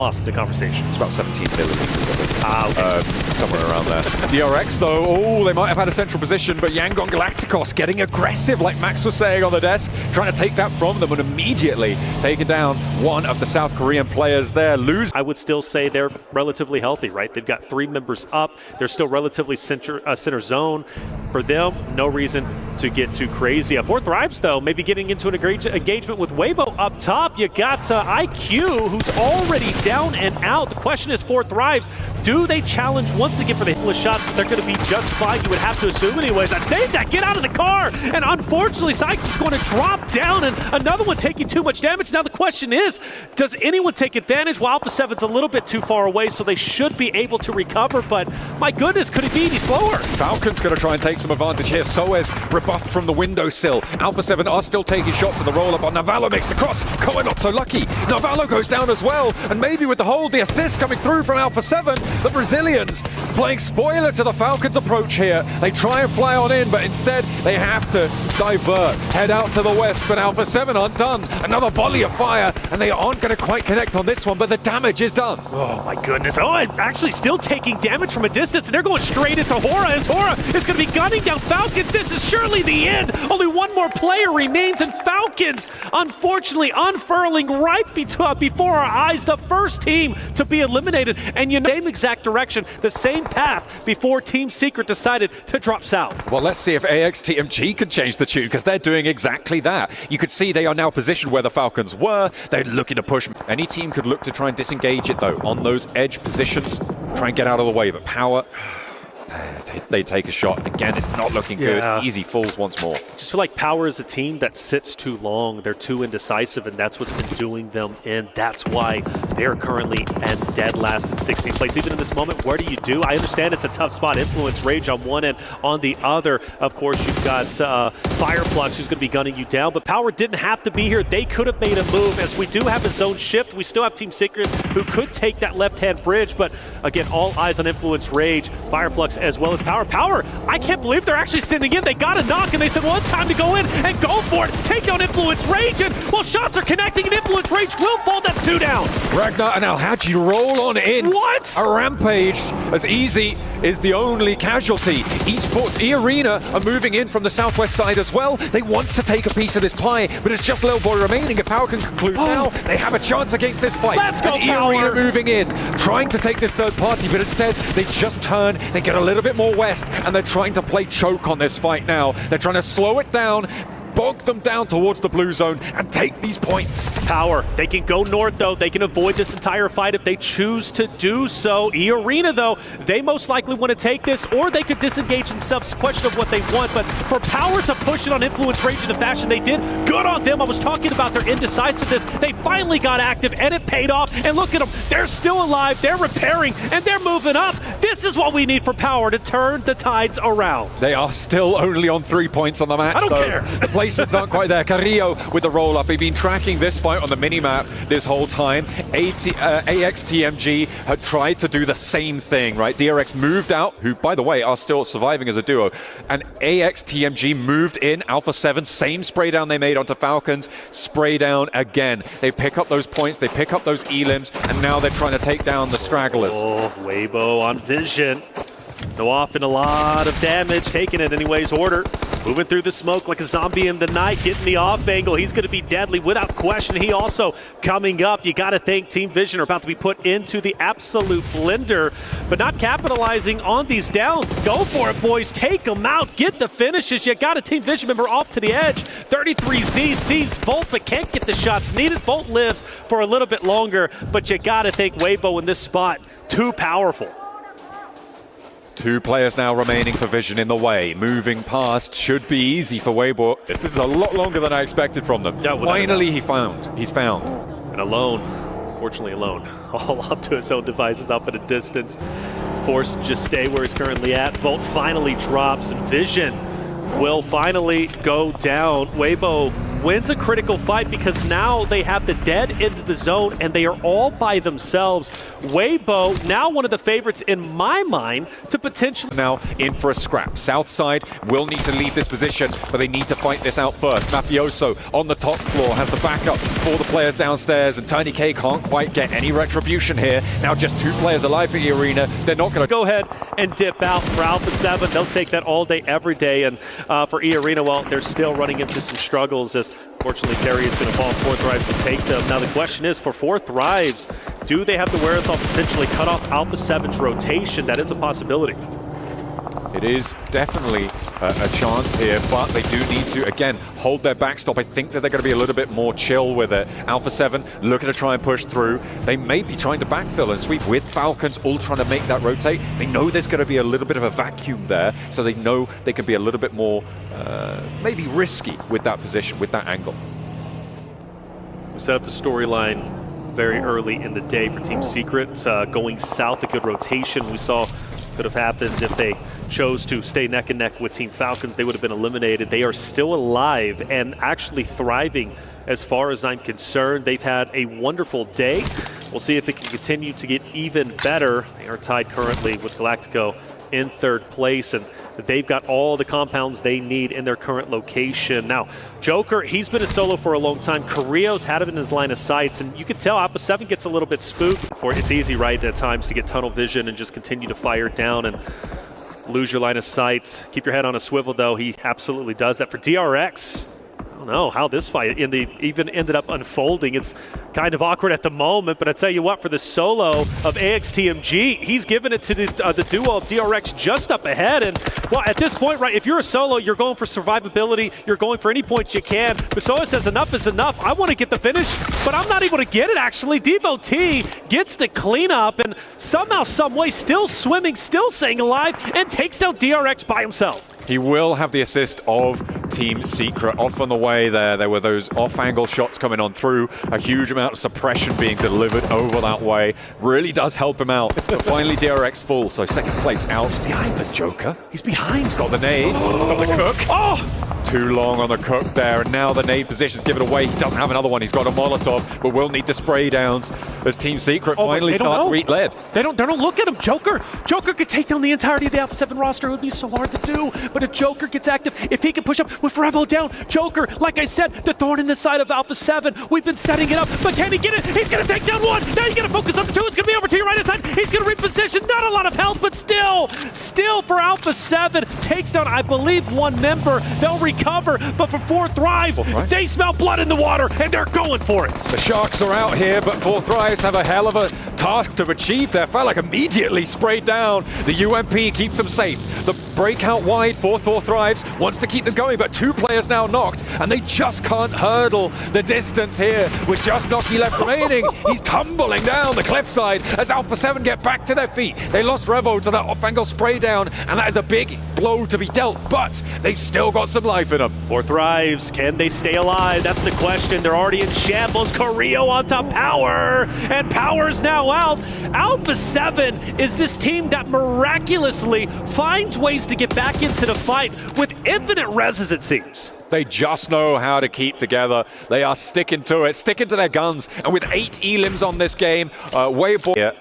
lost the conversation. It's about 17 milliliters, Okay. somewhere around there. DRX though, oh, they might have had a central position, but Yangon Galacticos getting aggressive, like Max was saying on the desk, trying to take that from them and immediately taking down one of the South Korean players there. I would still say they're relatively healthy, right? They've got 3 members up. They're still relatively center zone. For them, no reason to get too crazy. Four Thrives, though, maybe getting into an engagement with Weibo up top. You got IQ, who's already down and out. The question is, Four Thrives, do they challenge once again for the hitless shots? But they're going to be just fine, you would have to assume anyways. I'd save that, get out of the car! And unfortunately, Sykes is going to drop down, and another one taking too much damage. Now the question is, does anyone take advantage? Well, Alpha 7's a little bit too far away, so they should be able to recover, but my goodness, could it be any slower? Falcon's going to try and take some advantage here. Soez rebuffed from the windowsill. Alpha 7 are still taking shots at the roll-up on Navallo, makes the cross. Koa not so lucky. Navallo goes down as well, and maybe with the hold, the assist coming through from Alpha 7, the Brazilians playing spoiler to the Falcons' approach here. They try and fly on in, but instead they have to divert, head out to the west, but Alpha 7 aren't done. Another volley of fire, and they aren't going to quite connect on this one, but the damage is done. Oh my goodness. Oh, and actually still taking damage from a distance, and they're going straight into Hora, as Hora is going to be gunning down Falcons. This is surely the end. Only one more player remains, and Falcons, unfortunately, unfurling right before our eyes, the first team to be eliminated. And you know, same exact direction, the same path before Team Secret decided to drop south. Well, let's see if AXTMG can change the tune, because they're doing exactly that. You could see they are now positioned where the Falcons were. They're looking to push. Any team could look to try and disengage it, though, on those edge positions. Try and get out of the way, but Power, they take a shot. Again, it's not looking good. Easy falls once more. Just feel like Power is a team that sits too long. They're too indecisive, and that's what's been doing them in. That's why they're currently and dead last in 16th place. Even in this moment, what do you do? I understand it's a tough spot. Influence, Rage on one end. On the other, of course, you've got Fireflux, who's going to be gunning you down. But Power didn't have to be here. They could have made a move, as we do have a zone shift. We still have Team Secret, who could take that left-hand bridge. But again, all eyes on Influence, Rage, Fireflux, as well as Power. Power, I can't believe they're actually sending in. They got a knock, and they said, well, it's time to go in and go for it. Take down Influence Rage, and well, shots are connecting, and Influence Rage will fall. That's 2 down. Ragnar and Alhaji roll on in. What? A rampage as Easy is the only casualty. Esports E-Arena are moving in from the southwest side as well. They want to take a piece of this pie, but it's just Little Boy remaining. If Power can conclude now, they have a chance against this fight. Let's go, and E-Arena Power! moving in, trying to take this third party, but instead they just turn, they get a little bit more west, and they're trying to play choke on this fight now. They're trying to slow it down, bog them down towards the blue zone, and take these points. Power, they can go north, though. They can avoid this entire fight if they choose to do so. E-Arena, though, they most likely want to take this, or they could disengage themselves. It's a question of what they want, but for Power to push it on Influence Rage in the fashion they did, good on them. I was talking about their indecisiveness. They finally got active, and it paid off. And look at them. They're still alive. They're repairing, and they're moving up. This is what we need for Power to turn the tides around. They are still only on 3 points on the match, I don't though. care. The placements aren't quite there. Carrillo with the roll-up. They've been tracking this fight on the minimap this whole time. AXTMG had tried to do the same thing, right? DRX moved out, who, by the way, are still surviving as a duo. And AXTMG moved in. Alpha 7, same spray down they made onto Falcons. Spray down again. They pick up those points. They pick up those elims. And now they're trying to take down the stragglers. Oh, Weibo on Vision. No off and a lot of damage. Taking it anyways. Order. Moving through the smoke like a zombie in the night, getting the off angle. He's going to be deadly without question. He also coming up. You got to think Team Vision are about to be put into the absolute blender, but not capitalizing on these downs. Go for it, boys. Take them out. Get the finishes. You got a Team Vision member off to the edge. 33Z sees Volt, but can't get the shots needed. Volt lives for a little bit longer, but you got to think Weibo in this spot, too powerful. 2 players now remaining for Vision in the way. Moving past should be easy for Weibo. This is a lot longer than I expected from them. Yeah, finally he's found. And alone, fortunately alone, all up to his own devices up at a distance. Forced to just stay where he's currently at. Volt finally drops, and Vision will finally go down. Weibo wins a critical fight because now they have the dead into the zone and they are all by themselves. Weibo, now one of the favorites in my mind to potentially... Now in for a scrap. Southside will need to leave this position, but they need to fight this out first. Mafiasoo on the top floor has the backup for the players downstairs, and Tiny K can't quite get any retribution here. Now just 2 players alive for the arena. They're not going to go ahead and dip out for Alpha 7. They'll take that all day, every day. And for E-Arena, well, they're still running into some struggles as, fortunately, Terry is going to fall. 4 Thrives will take them. Now the question is, for 4 Thrives, do they have the wherewithal to potentially cut off Alpha 7's rotation? That is a possibility. It is definitely a chance here, but they do need to, again, hold their backstop. I think that they're going to be a little bit more chill with it. Alpha 7 looking to try and push through. They may be trying to backfill and sweep with Falcons, all trying to make that rotate. They know there's going to be a little bit of a vacuum there, so they know they can be a little bit more, maybe risky with that position, with that angle. We set up the storyline very early in the day for Team Secret. Going south, a good rotation we saw could have happened if they chose to stay neck and neck with Team Falcons. They would have been eliminated. They are still alive and actually thriving as far as I'm concerned. They've had a wonderful day. We'll see if it can continue to get even better. They are tied currently with Galactico in 3rd place, and they've got all the compounds they need in their current location. Now, Joker, he's been a solo for a long time. Carrillo's had him in his line of sights, and you can tell Alpha 7 gets a little bit spooked. It's easy, right, at times to get tunnel vision and just continue to fire down and lose your line of sight. Keep your head on a swivel, though. He absolutely does that. For DRX, I don't know how this fight even ended up unfolding. It's kind of awkward at the moment, but I tell you what, for the solo of AXTMG, he's given it to the duo of DRX just up ahead. And well, at this point, right, if you're a solo, you're going for survivability, you're going for any points you can. Masoa says enough is enough. I want to get the finish, but I'm not able to get it, actually. Devotee gets to clean up and somehow, some way, still swimming, still staying alive, and takes down DRX by himself. He will have the assist of Team Secret. Off on the way there were those off-angle shots coming on through. A huge amount of suppression being delivered over that way. Really does help him out. But finally DRX full, so 2nd place out. He's behind us, Joker. He's behind. He's got the nade. Got the cook. Oh! Too long on the cook there, and now the nade position's given away. He doesn't have another one. He's got a Molotov, but will need the spray downs as Team Secret finally start to eat lead. They don't look at him. Joker could take down the entirety of the Alpha 7 roster. It would be so hard to do. But if Joker gets active, if he can push up with Revo down, Joker, like I said, the thorn in the side of Alpha 7. We've been setting it up, but can he get it? He's going to take down 1. Now you got to focus on the 2. It's going to be over to your right side. He's going to reposition. Not a lot of health, but still for Alpha 7. Takes down, I believe, 1 member. They'll recover, but for 4 Thrives, they smell blood in the water, and they're going for it. The Sharks are out here, but 4 Thrives have a hell of a task to achieve there. Felt like immediately sprayed down. The UMP keeps them safe. The breakout wide for 4 Thrives wants to keep them going, but 2 players now knocked, and they just can't hurdle the distance here with just Noki left remaining. He's tumbling down the cliffside as Alpha 7 get back to their feet. They lost Revo to that off-angle spray down, and that is a big blow to be dealt, but they've still got some life in them. 4 Thrives, can they stay alive? That's the question. They're already in shambles. Carrillo onto Power, and Power's now out. Alpha 7 is this team that miraculously finds ways to get back into the fight with infinite reses, it seems. They just know how to keep together. They are sticking to it, sticking to their guns, and with 8 elims on this game, Weibo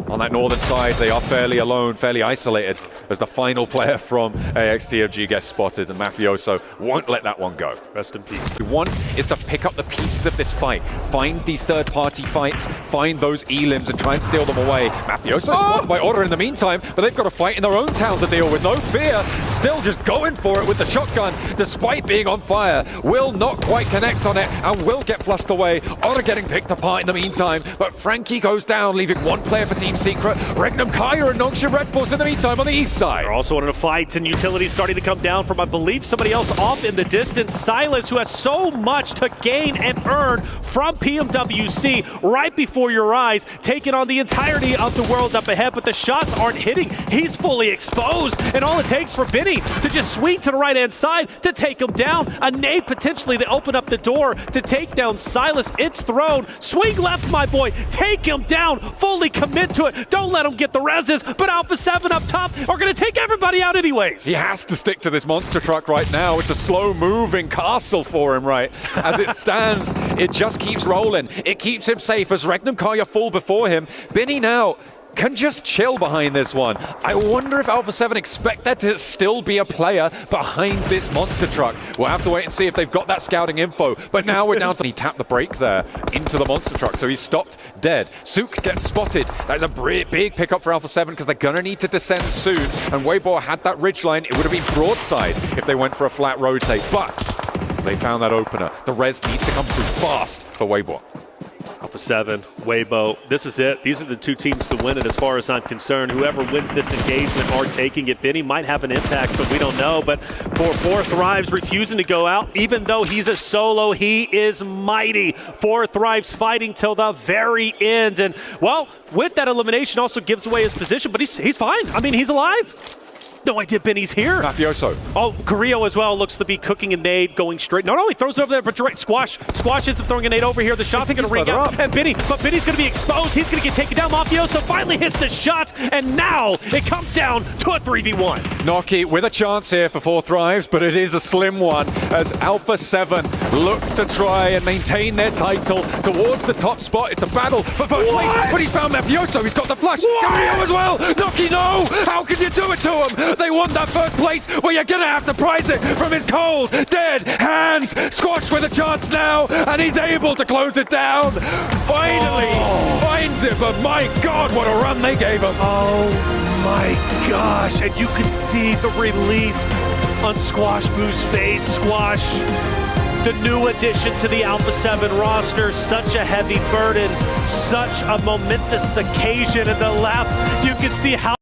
on that northern side, they are fairly alone, fairly isolated as the final player from AXTMG gets spotted, and Mafiasoo won't let that one go. Rest in peace. One is to pick up the pieces of this fight, find these third-party fights, find those elims and try and steal them away. Mafiasoo's spotted by Order in the meantime, but they've got to fight in their own town to deal with. No fear, still just going for it with the shotgun, despite being on fire. Will not quite connect on it and will get flushed away. Order getting picked apart in the meantime, but Frankie goes down, leaving 1 player for Team Secret. Regnum Kaya and Nongshin Red Bulls in the meantime on the east side. They're also in a fight, and utilities starting to come down from, I believe, somebody else off in the distance. Silas, who has so much to gain and earn from PMWC right before your eyes, taking on the entirety of the world up ahead, but the shots aren't hitting. He's fully exposed, and all it takes for Benny to just swing to the right-hand side to take him down. A nade potentially to open up the door to take down Silas. It's thrown. Swing left, my boy. Take him down. Fully commit to it. what? Don't let him get the reses, but Alpha 7 up top are going to take everybody out anyways. He has to stick to this monster truck right now. It's a slow-moving castle for him, right? As it stands, it just keeps rolling. It keeps him safe as Regnum Kaya fall before him. Binny now can just chill behind this one. I wonder if Alpha 7 expect there to still be a player behind this monster truck. We'll have to wait and see if they've got that scouting info. But now we're down to... He tapped the brake there into the monster truck, so he's stopped dead. Sook gets spotted. That is a big pickup for Alpha 7 because they're going to need to descend soon. And Weibo had that ridgeline. It would have been broadside if they went for a flat rotate. But they found that opener. The res needs to come through fast for Weibo. Alpha 7, Weibo, this is it. These are the two teams to win it as far as I'm concerned. Whoever wins this engagement are taking it. Benny might have an impact, but we don't know. But for Four Thrives refusing to go out, even though he's a solo, he is mighty. Four Thrives fighting till the very end. And, well, with that elimination also gives away his position, but he's fine. I mean, he's alive. No idea Benny's here. Mafiasoo. Oh, Carrillo as well looks to be cooking a nade, going straight. No, he throws it over there, but direct Squash. Squash ends up throwing a nade over here. The shot's going to ring out. And Benny's going to be exposed. He's going to get taken down. Mafiasoo finally hits the shot, and now it comes down to a 3v1. Noki with a chance here for Four Thrives, but it is a slim one as Alpha 7 look to try and maintain their title towards the top spot. It's a battle for first place, but he's found Mafiasoo. He's got the flash. Carrillo as well. Noki, no! How can you do it to him? They want that first place where you're gonna have to prize it from his cold, dead hands. Squash with a chance now, and he's able to close it down. Finally finds it, but my God, what a run they gave him. Oh my gosh, and you could see the relief on Squash Boo's face. Squash, the new addition to the Alpha 7 roster, such a heavy burden, such a momentous occasion in the lap. You can see how